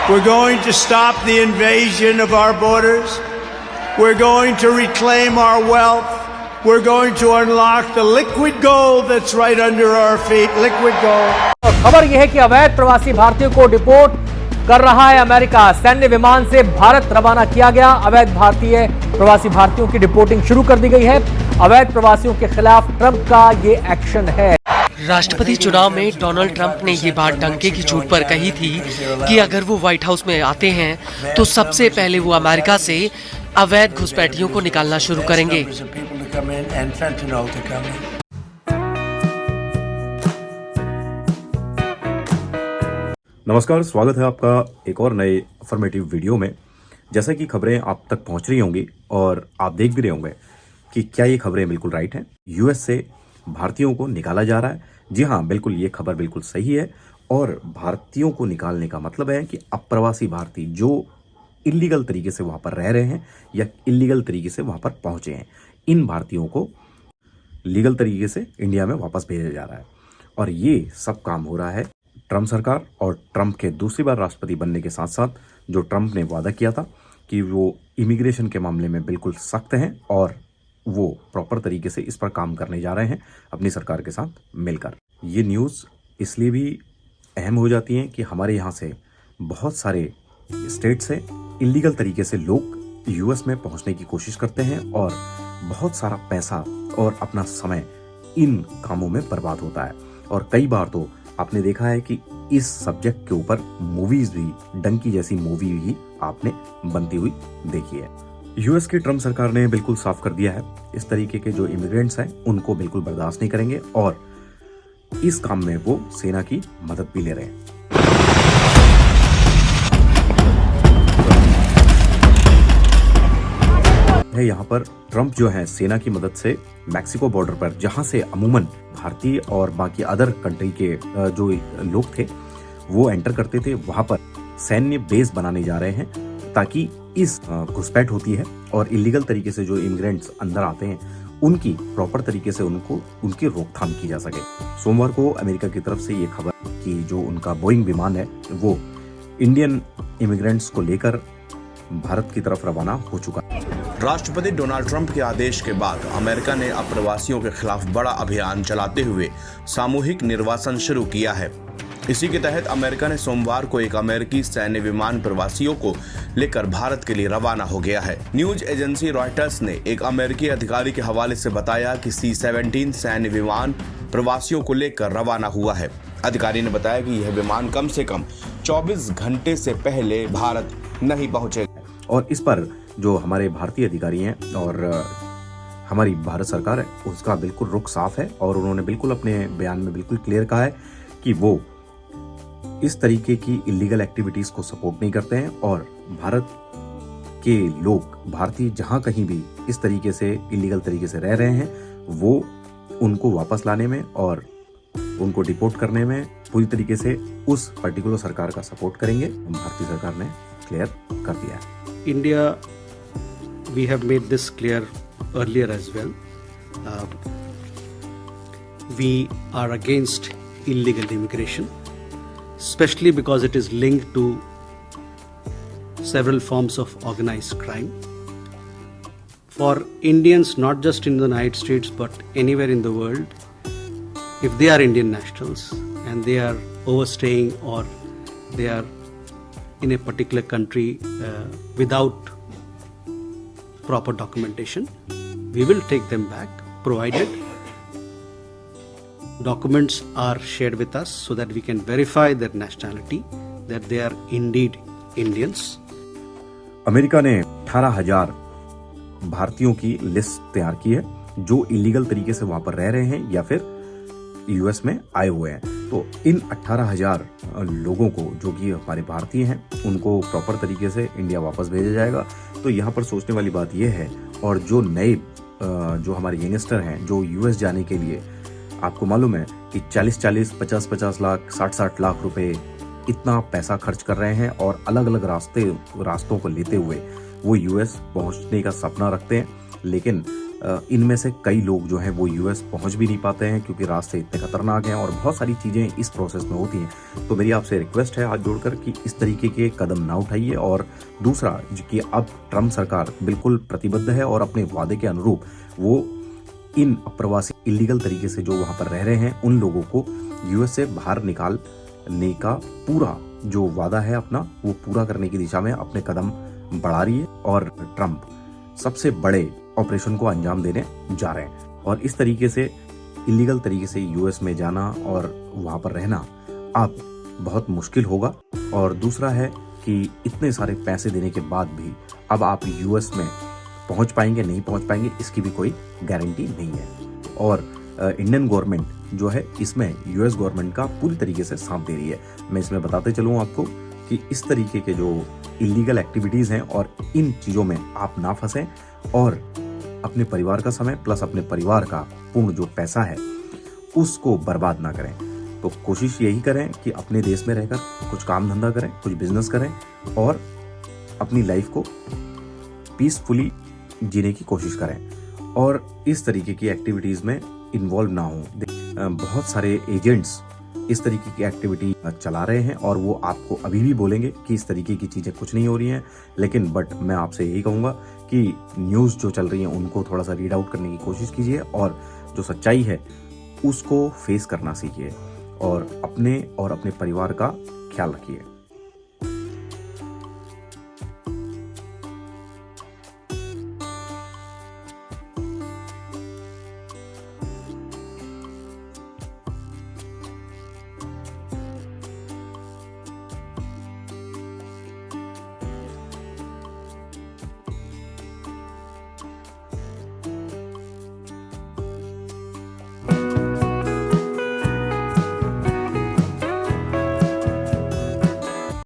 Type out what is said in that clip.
We're going to stop the invasion of our borders. We're going to reclaim our wealth. We're going to unlock the liquid gold that's right under our feet. Liquid gold. खबर यह है कि अवैध प्रवासी भारतीयों को deport कर रहा है अमेरिका। सैन्य विमान से भारत रवाना किया गया। अवैध प्रवासी भारतीयों की डिपोर्टिंग शुरू कर दी गई है। अवैध प्रवासियों के खिलाफ ट्रंप का ये एक्शन है। राष्ट्रपति चुनाव में डोनाल्ड ट्रंप ने ये बात डंके की चोट पर कही थी कि अगर वो व्हाइट हाउस में आते हैं तो सबसे पहले वो अमेरिका से अवैध घुसपैठियों को निकालना शुरू करेंगे। नमस्कार, स्वागत है आपका एक और नए अफर्मेटिव वीडियो में। जैसा कि खबरें आप तक पहुंच रही होंगी और आप देख भी रहे होंगे कि क्या ये खबरें बिल्कुल राइट हैं। यूएस से भारतीयों को निकाला जा रहा है। जी हाँ, बिल्कुल ये खबर बिल्कुल सही है। और भारतीयों को निकालने का मतलब है कि अप्रवासी भारतीय जो इलीगल तरीके से वहाँ पर रह रहे हैं या इलीगल तरीके से वहाँ पर पहुँचे हैं, इन भारतीयों को लीगल तरीके से इंडिया में वापस भेजा जा रहा है। और ये सब काम हो रहा है ट्रंप सरकार और ट्रंप के दूसरी बार राष्ट्रपति बनने के साथ साथ जो ट्रंप ने वादा किया था कि वो इमिग्रेशन के मामले में बिल्कुल सख्त हैं और वो प्रॉपर तरीके से इस पर काम करने जा रहे हैं अपनी सरकार के साथ मिलकर। ये न्यूज़ इसलिए भी अहम हो जाती है कि हमारे यहाँ से बहुत सारे स्टेट से इलीगल तरीके से लोग यूएस में पहुँचने की कोशिश करते हैं और बहुत सारा पैसा और अपना समय इन कामों में बर्बाद होता है। और कई बार तो आपने देखा है कि इस सब्जेक्ट के ऊपर मूवीज भी, डंकी जैसी मूवी भी आपने बनती हुई देखी है। यूएस की ट्रंप सरकार ने बिल्कुल साफ कर दिया है, इस तरीके के जो इमिग्रेंट्स हैं उनको बिल्कुल बर्दाश्त नहीं करेंगे और इस काम में वो सेना की मदद भी ले रहे हैं। यहाँ पर ट्रंप जो है सेना की मदद से मैक्सिको बॉर्डर पर, जहां से अमूमन भारतीय और बाकी अदर कंट्री के जो लोग थे वो एंटर करते थे, वहां पर सैन्य बेस बनाने जा रहे हैं ताकि इस घुसपैठ होती है और इलीगल तरीके से जो इमिग्रेंट्स अंदर आते हैं उनकी प्रॉपर तरीके से उनकी रोकथाम की जा सके। सोमवार को अमेरिका की तरफ से ये खबर कि जो उनका बोइंग विमान है वो इंडियन इमिग्रेंट्स को लेकर भारत की तरफ रवाना हो चुका है। राष्ट्रपति डोनाल्ड ट्रंप के आदेश के बाद अमेरिका ने अप्रवासियों के खिलाफ बड़ा अभियान चलाते हुए सामूहिक निर्वासन शुरू किया है। इसी के तहत अमेरिका ने सोमवार को एक अमेरिकी सैन्य विमान प्रवासियों को लेकर भारत के लिए रवाना हो गया है। न्यूज एजेंसी रॉयटर्स ने एक अमेरिकी अधिकारी के हवाले से बताया कि C-17 सैन्य विमान प्रवासियों को लेकर रवाना हुआ है। अधिकारी ने बताया कि यह विमान कम से कम 24 घंटे से पहले भारत नहीं पहुंचेगा। और इस पर जो हमारे भारतीय अधिकारी हैं और हमारी भारत सरकार है उसका बिल्कुल रुख साफ है और उन्होंने बिल्कुल अपने बयान में बिल्कुल क्लियर कहा है कि वो इस तरीके की इलीगल एक्टिविटीज को सपोर्ट नहीं करते हैं और भारत के लोग, भारतीय जहां कहीं भी इस तरीके से इलीगल तरीके से रह रहे हैं वो उनको वापस लाने में और उनको डिपोर्ट करने में पूरी तरीके से उस पर्टिकुलर सरकार का सपोर्ट करेंगे। भारतीय सरकार ने क्लियर कर दिया है। India, we have made this clear earlier as well. We are against illegal immigration, especially because it is linked to several forms of organized crime. For Indians, not just in the United States but anywhere in the world, if they are Indian nationals and they are overstaying or they are in a particular country without proper documentation, we will take them back provided documents are shared with us so that we can verify their nationality, that they are indeed Indians. America ने 18,000 भारतीयों की list तैयार की है जो illegal तरीके से वहां पर रह रहे हैं या फिर यूएस में आए हुए हैं। तो इन 18,000 लोगों को जो कि हमारे भारतीय हैं उनको प्रॉपर तरीके से इंडिया वापस भेजा जाएगा। तो यहाँ पर सोचने वाली बात यह है, और जो नए जो हमारे यंगस्टर हैं जो यूएस जाने के लिए, आपको मालूम है कि 40-40, 50-50 लाख, 60-60 लाख रुपए इतना पैसा खर्च कर रहे हैं और अलग अलग रास्तों को लेते हुए वो यूएस पहुंचने का सपना रखते हैं, लेकिन इनमें से कई लोग जो हैं वो यूएस पहुंच भी नहीं पाते हैं क्योंकि रास्ते इतने खतरनाक हैं और बहुत सारी चीज़ें इस प्रोसेस में होती हैं। तो मेरी आपसे रिक्वेस्ट है हाथ जोड़कर कि इस तरीके के कदम ना उठाइए। और दूसरा कि अब ट्रम्प सरकार बिल्कुल प्रतिबद्ध है और अपने वादे के अनुरूप वो इन प्रवासी इलीगल तरीके से जो वहाँ पर रह रहे हैं उन लोगों को यूएस से बाहर निकालने का पूरा जो वादा है अपना वो पूरा करने की दिशा में अपने कदम बढ़ा रही है। और ट्रम्प सबसे बड़े ऑपरेशन को अंजाम देने जा रहे हैं और इस तरीके से इलीगल तरीके से यूएस में जाना और वहां पर रहना अब बहुत मुश्किल होगा। और दूसरा है कि इतने सारे पैसे देने के बाद भी अब आप यूएस में पहुंच पाएंगे नहीं पहुंच पाएंगे इसकी भी कोई गारंटी नहीं है। और इंडियन गवर्नमेंट जो है इसमें यूएस गवर्नमेंट का पूरी तरीके से साथ दे रही है। मैं इसमें बताते चलूँ आपको कि इस तरीके के जो इलीगल एक्टिविटीज़ हैं और इन चीज़ों में आप ना फंसें और अपने परिवार का समय प्लस अपने परिवार का पूर्ण जो पैसा है उसको बर्बाद ना करें। तो कोशिश यही करें कि अपने देश में रहकर कुछ काम धंधा करें, कुछ बिजनेस करें और अपनी लाइफ को पीसफुली जीने की कोशिश करें और इस तरीके की एक्टिविटीज़ में इन्वॉल्व ना हों। बहुत सारे एजेंट्स इस तरीके की एक्टिविटी चला रहे हैं और वो आपको अभी भी बोलेंगे कि इस तरीके की चीज़ें कुछ नहीं हो रही हैं, लेकिन बट मैं आपसे यही कहूँगा कि न्यूज़ जो चल रही है उनको थोड़ा सा रीड आउट करने की कोशिश कीजिए और जो सच्चाई है उसको फेस करना सीखिए और अपने परिवार का ख्याल रखिए।